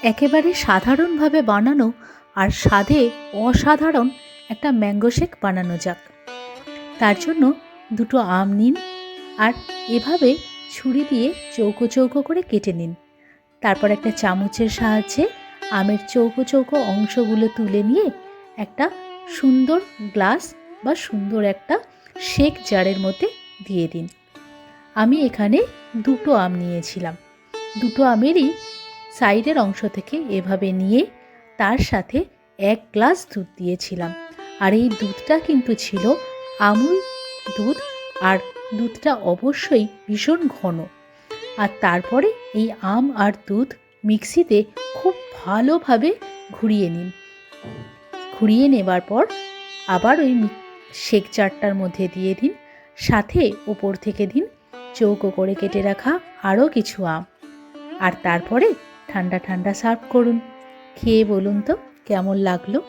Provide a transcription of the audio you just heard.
একেবারে সাধারণভাবে বানানো আর স্বাদে অসাধারণ একটা ম্যাঙ্গো শেক বানানো যাক। তার জন্য দুটো আম নিন আর এভাবে ছুরি দিয়ে চৌকো চৌকো করে কেটে নিন। তারপর একটা চামচের সাহায্যে আমের চৌকো চৌকো অংশগুলো তুলে নিয়ে একটা সুন্দর গ্লাস বা সুন্দর একটা শেক জারের মধ্যে দিয়ে দিন। আমি এখানে দুটো আম নিয়েছিলাম। দুটো আমেরই সাইডের অংশ থেকে এভাবে নিয়ে তার সাথে 1 গ্লাস দুধ দিয়েছিলাম। আর এই দুধটা কিন্তু ছিল আমুল দুধ, আর দুধটা অবশ্যই ভীষণ ঘন। আর তারপরে এই আম আর দুধ মিক্সিতে খুব ভালোভাবে ঘুরিয়ে নিন। ঘুরিয়ে নেবার পর আবার ওই শেক জারটার মধ্যে দিয়ে দিন, সাথে ওপর থেকে দিন চৌকো করে কেটে রাখা আরও কিছু আম। আর তারপরে ঠান্ডা ঠান্ডা সার্ভ করুন। খেয়ে বলুন তো কেমন লাগলো।